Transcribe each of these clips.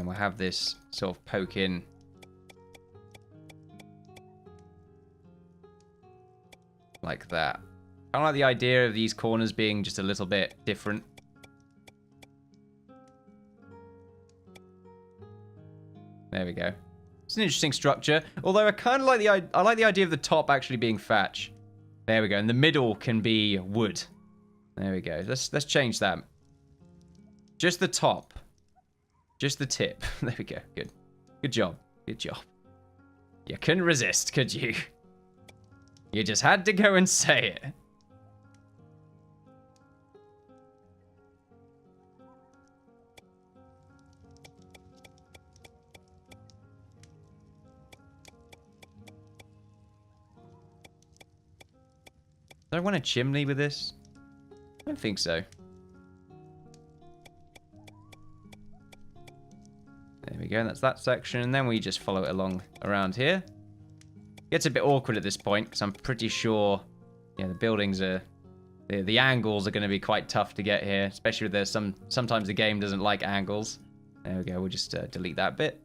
then we'll have this sort of poke in. Like that. I like the idea of these corners being just a little bit different. There we go. It's an interesting structure. Although I kind of like I like the idea of the top actually being thatch. There we go. And the middle can be wood. There we go. Let's change that. Just the top. Just the tip. There we go. Good. Good job. Good job. You couldn't resist, could you? You just had to go and say it. Do I want a chimney with this? I don't think so. There we go, that's that section. And then we just follow it along around here. Gets a bit awkward at this point, because I'm pretty sure, yeah, the buildings are... The angles are going to be quite tough to get here, especially if there's sometimes the game doesn't like angles. There we go, we'll just delete that bit.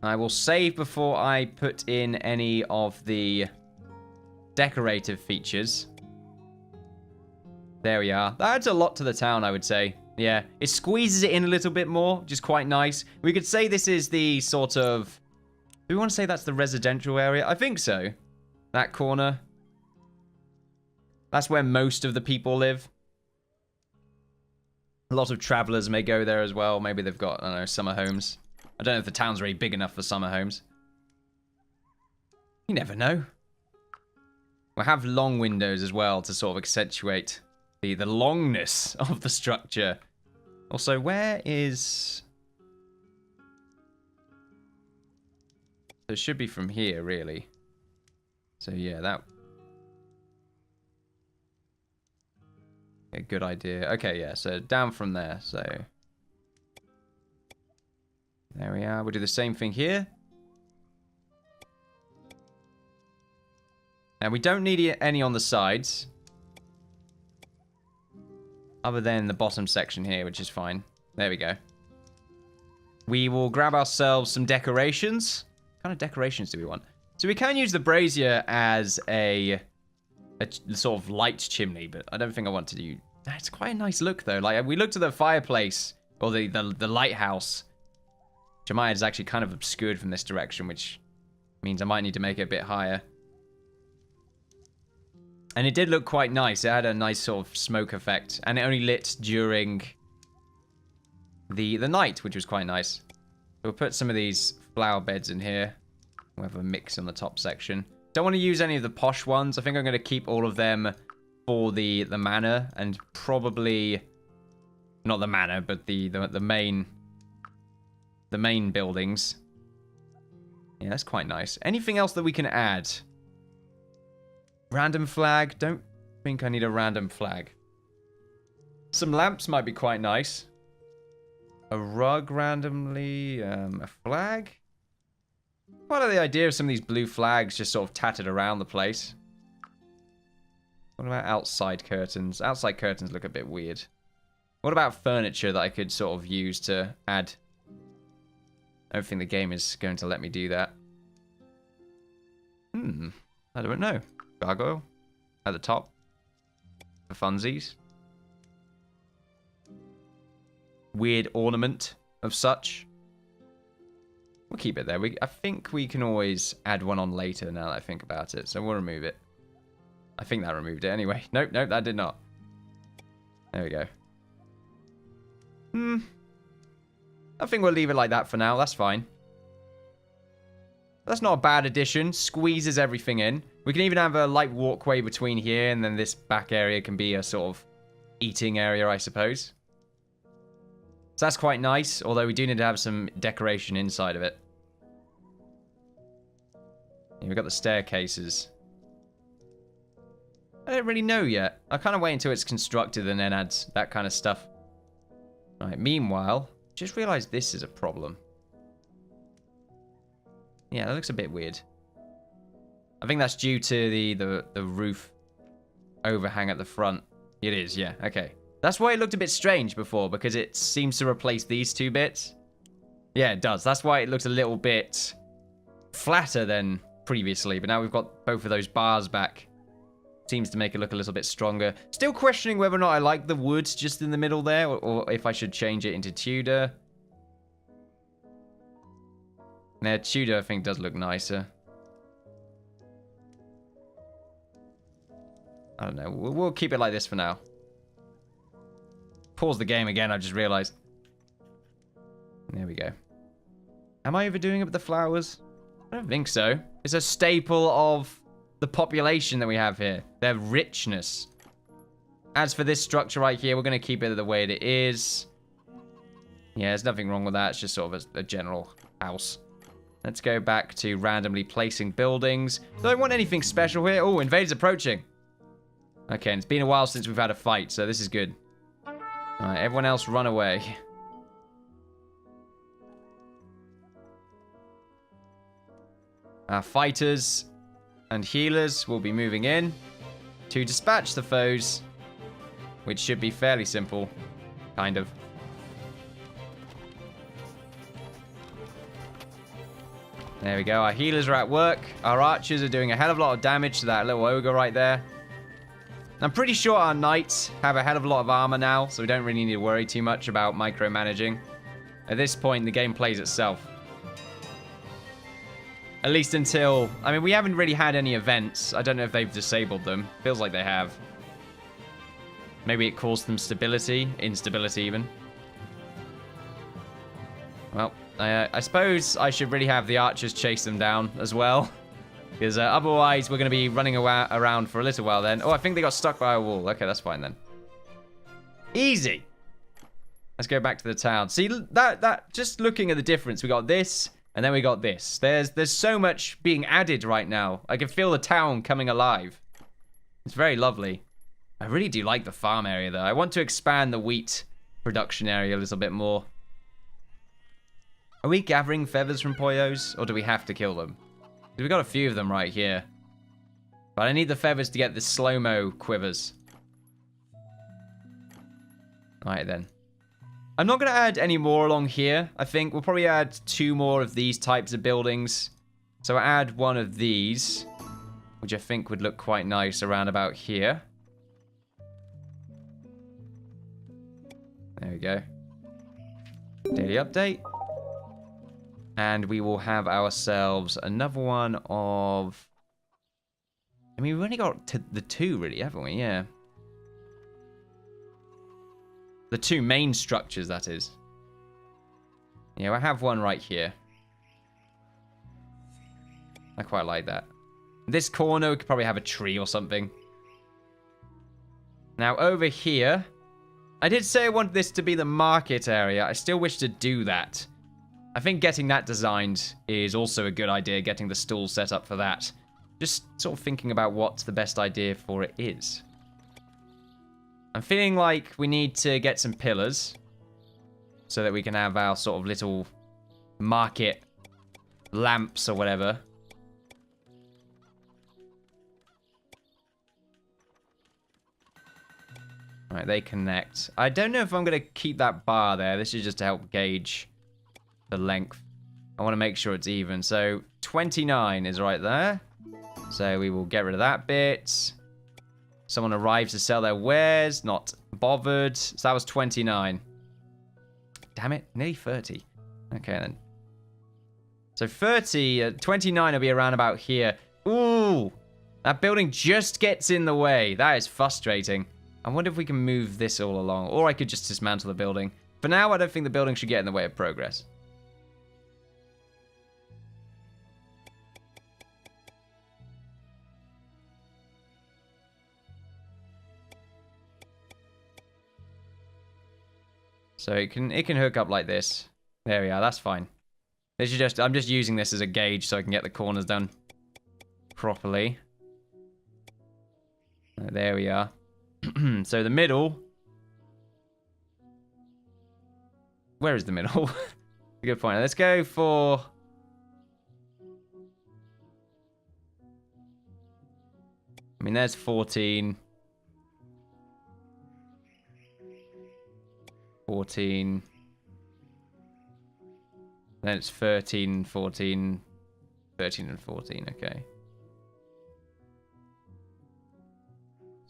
I will save before I put in any of the decorative features. There we are. That adds a lot to the town, I would say. Yeah, it squeezes it in a little bit more, which is quite nice. We could say this is the sort of... Do we want to say that's the residential area? I think so. That corner. That's where most of the people live. A lot of travelers may go there as well. Maybe they've got, I don't know, summer homes. I don't know if the town's really big enough for summer homes. You never know. We'll have long windows as well to sort of accentuate the longness of the structure. Also, where is... So it should be from here, really. So yeah, that... A good idea. Okay, yeah, so down from there, so... There we are. We'll do the same thing here. Now, we don't need any on the sides. Other than the bottom section here, which is fine. There we go. We will grab ourselves some decorations. What kind of decorations do we want? So we can use the brazier as a sort of light chimney, but I don't think I want to do... It's quite a nice look, though. Like, we looked at the fireplace, or the lighthouse. Jemiah is actually kind of obscured from this direction, which means I might need to make it a bit higher. And it did look quite nice. It had a nice sort of smoke effect. And it only lit during the night, which was quite nice. We'll put some of these flower beds in here. We'll have a mix on the top section. Don't want to use any of the posh ones. I think I'm going to keep all of them for the manor. And probably... Not the manor, but the main... The main buildings. Yeah, that's quite nice. Anything else that we can add? Random flag. Don't think I need a random flag. Some lamps might be quite nice. A rug randomly. A flag. Quite like the idea of some of these blue flags just sort of tattered around the place. What about outside curtains? Outside curtains look a bit weird. What about furniture that I could sort of use to add... I don't think the game is going to let me do that. I don't know. Gargoyle at the top. For funsies. Weird ornament of such. We'll keep it there. I think we can always add one on later now that I think about it. So we'll remove it. I think that removed it anyway. Nope, that did not. There we go. I think we'll leave it like that for now. That's fine. That's not a bad addition. Squeezes everything in. We can even have a light walkway between here, and then this back area can be a sort of eating area, I suppose. So that's quite nice, although we do need to have some decoration inside of it. Yeah, we've got the staircases. I don't really know yet. I'll kind of wait until it's constructed and then add that kind of stuff. Right, meanwhile... Just realized this is a problem. Yeah, that looks a bit weird. I think that's due to the roof overhang at the front. It is, yeah. Okay. That's why it looked a bit strange before, because it seems to replace these two bits. Yeah, it does. That's why it looks a little bit flatter than previously, but now we've got both of those bars back. Seems to make it look a little bit stronger. Still questioning whether or not I like the wood just in the middle there, or if I should change it into Tudor. Now, Tudor, I think, does look nicer. I don't know. We'll keep it like this for now. Pause the game again, I just realized. There we go. Am I overdoing it with the flowers? I don't think so. It's a staple of the population that we have here. Their richness. As for this structure right here, we're going to keep it the way it is. Yeah, there's nothing wrong with that. It's just sort of a general house. Let's go back to randomly placing buildings. Don't want anything special here. Oh, invaders approaching. Okay, and it's been a while since we've had a fight, so this is good. Alright, everyone else run away. Our fighters and healers will be moving in to dispatch the foes, which should be fairly simple, kind of. There we go. Our healers are at work. Our archers are doing a hell of a lot of damage to that little ogre right there. I'm pretty sure our knights have a hell of a lot of armor now, so we don't really need to worry too much about micromanaging. At this point, the game plays itself. At least until... I mean, we haven't really had any events. I don't know if they've disabled them. Feels like they have. Maybe it caused them stability. Instability, even. Well, I suppose I should really have the archers chase them down as well. Because otherwise, we're going to be running around for a little while then. Oh, I think they got stuck by a wall. Okay, that's fine then. Easy. Let's go back to the town. See, that just looking at the difference, we got this, and then we got this. There's so much being added right now. I can feel the town coming alive. It's very lovely. I really do like the farm area, though. I want to expand the wheat production area a little bit more. Are we gathering feathers from Poyos, or do we have to kill them? We've got a few of them right here. But I need the feathers to get the slow-mo quivers. Alright then. I'm not going to add any more along here. I think we'll probably add 2 more of these types of buildings. So I'll add one of these, which I think would look quite nice around about here. There we go. Daily update. And we will have ourselves another one of... I mean, we've only got the 2, really, haven't we? Yeah. The 2 main structures, that is. Yeah, I have one right here. I quite like that. This corner, we could probably have a tree or something. Now, over here... I did say I wanted this to be the market area. I still wish to do that. I think getting that designed is also a good idea, getting the stall set up for that. Just sort of thinking about what the best idea for it is. I'm feeling like we need to get some pillars so that we can have our sort of little market lamps or whatever. Alright, they connect. I don't know if I'm going to keep that bar there. This is just to help gauge the length. I want to make sure it's even. So 29 is right there. So we will get rid of that bit. Someone arrives to sell their wares. Not bothered. So that was 29. Damn it. Nearly 30. Okay then. So 30, 29 will be around about here. Ooh. That building just gets in the way. That is frustrating. I wonder if we can move this all along. Or I could just dismantle the building. For now, I don't think the building should get in the way of progress. So it can hook up like this. There we are, that's fine. This is just, I'm just using this as a gauge so I can get the corners done properly. There we are. So the middle. Where is the middle? Good point. Let's go for... I mean, there's 14. 14. Then it's 13, 14, 13 and 14, okay.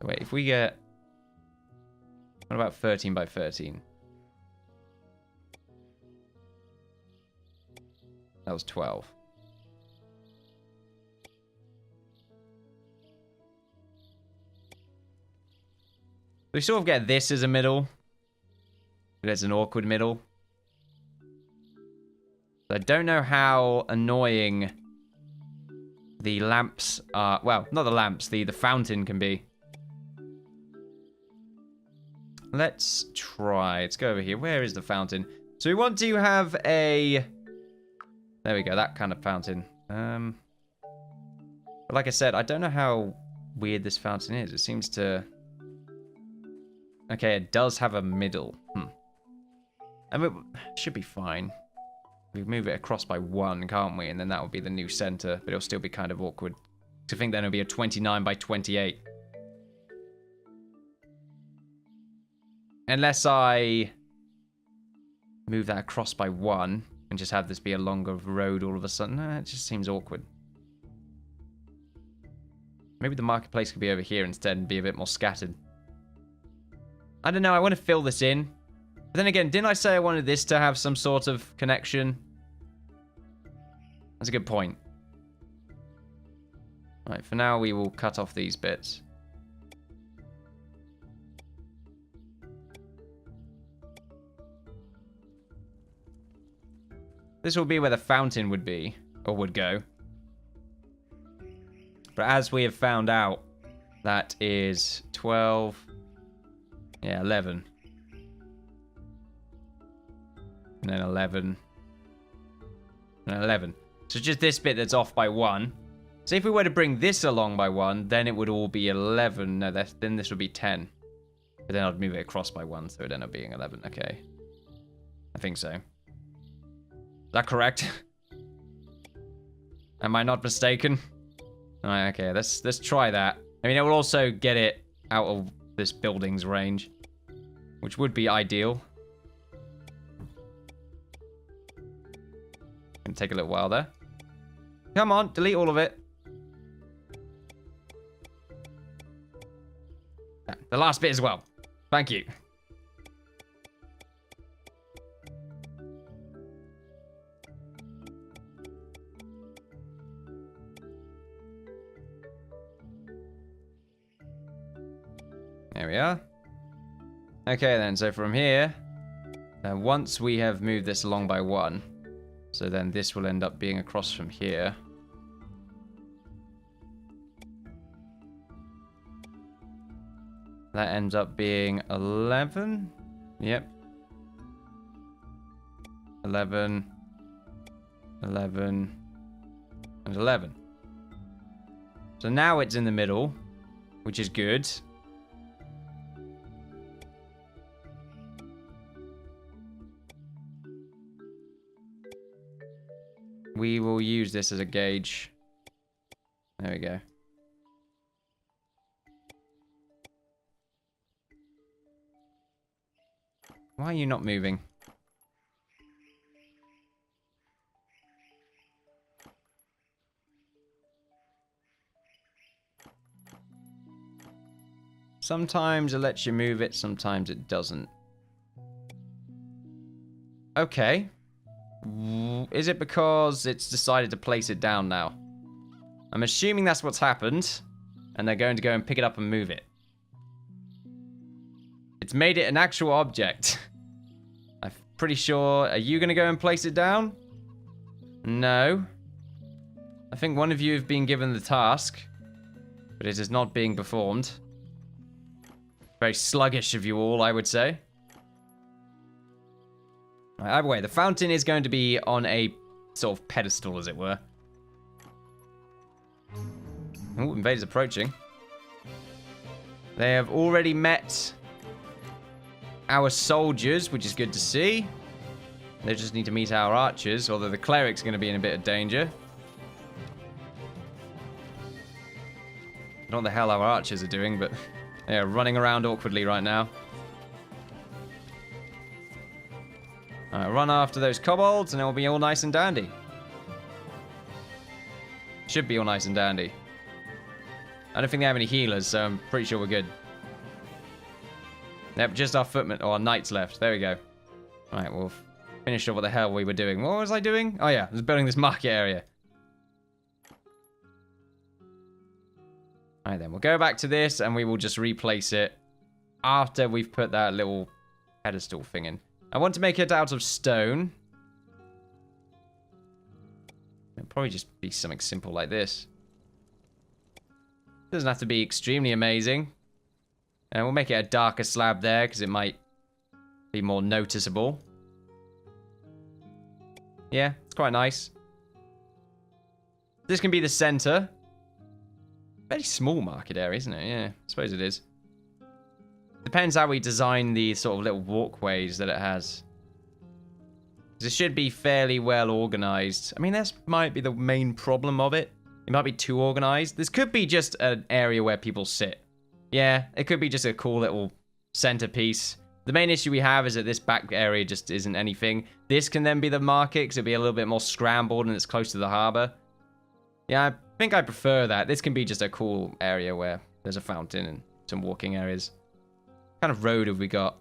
So wait, if we get... What about 13 by 13? That was 12. We sort of get this as a middle. There's an awkward middle. I don't know how annoying the lamps are. Well, not the lamps, the fountain can be. Let's try. Let's go over here. Where is the fountain? So we want to have a... There we go, that kind of fountain. But like I said, I don't know how weird this fountain is. It seems to... Okay, it does have a middle. I mean, it should be fine. We move it across by 1, can't we? And then that would be the new center, but it'll still be kind of awkward. To think then it'll be a 29 by 28. Unless I move that across by 1 and just have this be a longer road all of a sudden. It just seems awkward. Maybe the marketplace could be over here instead and be a bit more scattered. I don't know, I want to fill this in. But then again, didn't I say I wanted this to have some sort of connection? That's a good point. Alright, for now we will cut off these bits. This will be where the fountain would be, or would go. But as we have found out, that is 12... Yeah, 11. And then 11. And 11. So just this bit that's off by 1. So if we were to bring this along by 1, then it would all be 11. No, then this would be 10. But then I'd move it across by 1, so it would end up being 11. Okay. I think so. Is that correct? Am I not mistaken? Alright, okay, let's try that. I mean, it will also get it out of this building's range, which would be ideal. Gonna take a little while there. Come on, delete all of it. The last bit as well. Thank you. There we are. Okay then, so from here, once we have moved this along by 1, so then this will end up being across from here. That ends up being 11. Yep. 11. 11. And 11. So now it's in the middle, which is good. We will use this as a gauge. There we go. Why are you not moving? Sometimes it lets you move it, sometimes it doesn't. Okay. Is it because it's decided to place it down now? I'm assuming that's what's happened, and they're going to go and pick it up and move it. It's made it an actual object. I'm pretty sure... Are you going to go and place it down? No. I think one of you have been given the task, but it is not being performed. Very sluggish of you all, I would say. Right, either way, the fountain is going to be on a sort of pedestal, as it were. Oh, invaders approaching. They have already met our soldiers, which is good to see. They just need to meet our archers, although the cleric's going to be in a bit of danger. I don't know what the hell our archers are doing, but they are running around awkwardly right now. Alright, run after those kobolds and it'll be all nice and dandy. Should be all nice and dandy. I don't think they have any healers, so I'm pretty sure we're good. Yep, just our footmen or our knights left. There we go. Alright, we'll finish up what the hell we were doing. What was I doing? Oh yeah, I was building this market area. Alright then, we'll go back to this and we will just replace it after we've put that little pedestal thing in. I want to make it out of stone. It'll probably just be something simple like this. Doesn't have to be extremely amazing. And we'll make it a darker slab there because it might be more noticeable. Yeah, it's quite nice. This can be the center. Very small market area, isn't it? Yeah, I suppose it is. Depends how we design the sort of little walkways that it has. It should be fairly well organized. I mean, this might be the main problem of it. It might be too organized. This could be just an area where people sit. Yeah, it could be just a cool little centerpiece. The main issue we have is that this back area just isn't anything. This can then be the market because it'll be a little bit more scrambled and it's close to the harbor. Yeah, I think I prefer that. This can be just a cool area where there's a fountain and some walking areas. What kind of road have we got?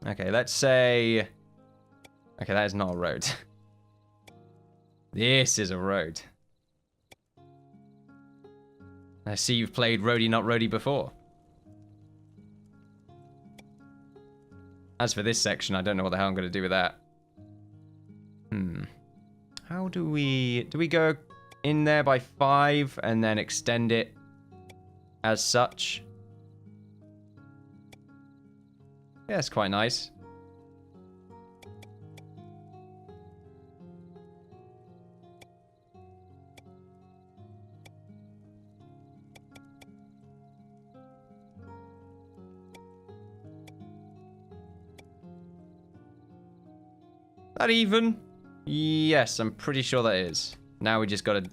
Okay, let's say... Okay, that is not a road. This is a road. I see you've played Roadie Not Roadie before. As for this section, I don't know what the hell I'm going to do with that. How do we... Do we go in there by 5 and then extend it as such? Yeah, it's quite nice. That even? Yes, I'm pretty sure that is. Now we just gotta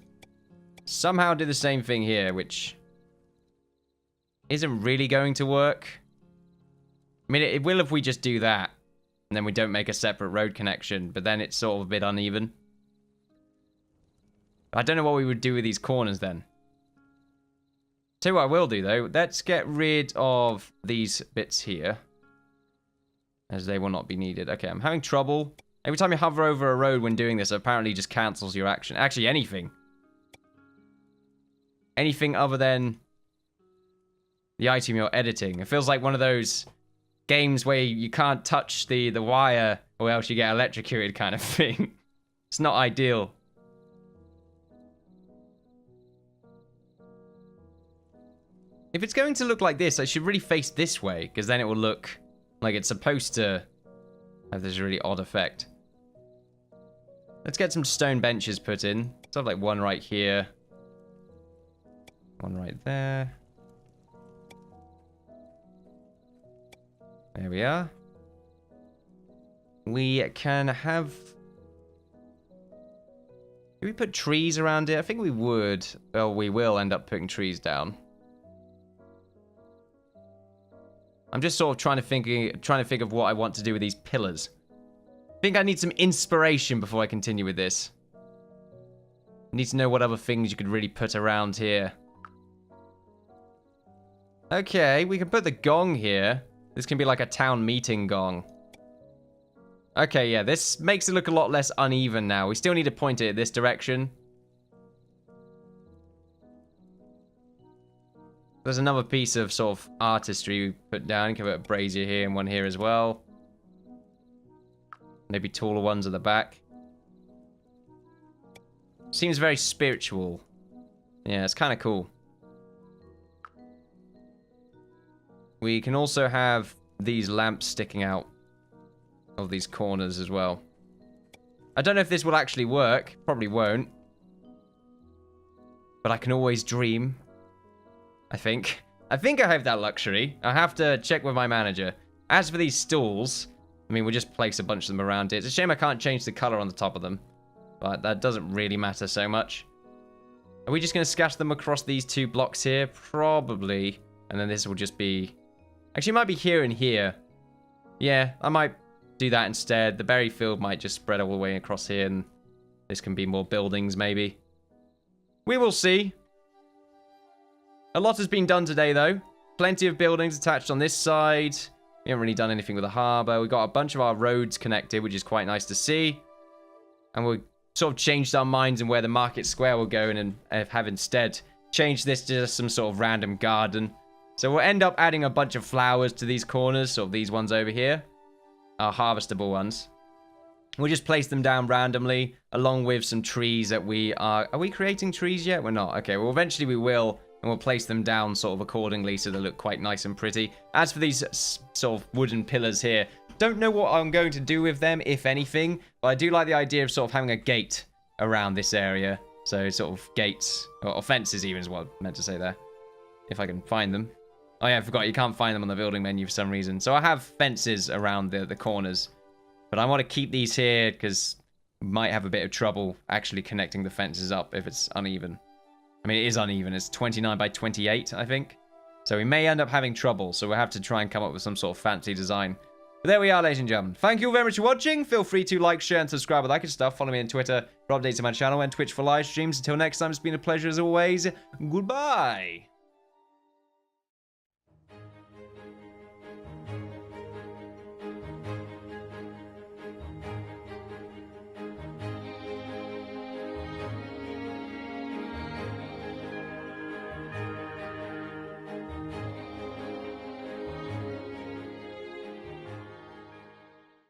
somehow do the same thing here, which isn't really going to work. I mean, it will if we just do that, and then we don't make a separate road connection, but then it's sort of a bit uneven. I don't know what we would do with these corners then. Tell you what I will do, though. Let's get rid of these bits here, as they will not be needed. Okay, I'm having trouble. Every time you hover over a road when doing this, it apparently just cancels your action. Actually, anything. Anything other than the item you're editing. It feels like one of those games where you can't touch the wire or else you get electrocuted kind of thing. It's not ideal. If it's going to look like this, I should really face this way, because then it will look like it's supposed to have this really odd effect. Let's get some stone benches put in. Let's have like one right here. One right there. There we are. We can have... Do we put trees around it? I think we would. Well, we will end up putting trees down. I'm just sort of trying to think of what I want to do with these pillars. I think I need some inspiration before I continue with this. I need to know what other things you could really put around here. Okay, we can put the gong here. This can be like a town meeting gong. Okay, yeah, this makes it look a lot less uneven now. We still need to point it this direction. There's another piece of sort of artistry we put down. You can put a brazier here and one here as well. Maybe taller ones at the back. Seems very spiritual. Yeah, it's kind of cool. We can also have these lamps sticking out of these corners as well. I don't know if this will actually work. Probably won't. But I can always dream. I think I have that luxury. I have to check with my manager. As for these stools, I mean, we'll just place a bunch of them around it. It's a shame I can't change the color on the top of them. But that doesn't really matter so much. Are we just going to scatter them across these 2 blocks here? Probably. And then this will just be... Actually, it might be here and here. Yeah, I might do that instead. The Berryfield might just spread all the way across here, and this can be more buildings, maybe. We will see. A lot has been done today, though. Plenty of buildings attached on this side. We haven't really done anything with the harbour. We've got a bunch of our roads connected, which is quite nice to see. And we've sort of changed our minds on where the market square will go, and have instead changed this to just some sort of random garden. So we'll end up adding a bunch of flowers to these corners, sort of these ones over here. Our harvestable ones. We'll just place them down randomly, along with some trees that we are... Are we creating trees yet? We're not. Okay, well, eventually we will, and we'll place them down sort of accordingly so they look quite nice and pretty. As for these sort of wooden pillars here, don't know what I'm going to do with them, if anything, but I do like the idea of sort of having a gate around this area. So sort of gates, or fences even is what I meant to say there. If I can find them. Oh yeah, I forgot, you can't find them on the building menu for some reason. So I have fences around the corners. But I want to keep these here because we might have a bit of trouble actually connecting the fences up if it's uneven. I mean, it is uneven. It's 29 by 28, I think. So we may end up having trouble. So we'll have to try and come up with some sort of fancy design. But there we are, ladies and gentlemen. Thank you very much for watching. Feel free to like, share, and subscribe with that good stuff. Follow me on Twitter for updates on my channel and Twitch for live streams. Until next time, it's been a pleasure as always. Goodbye.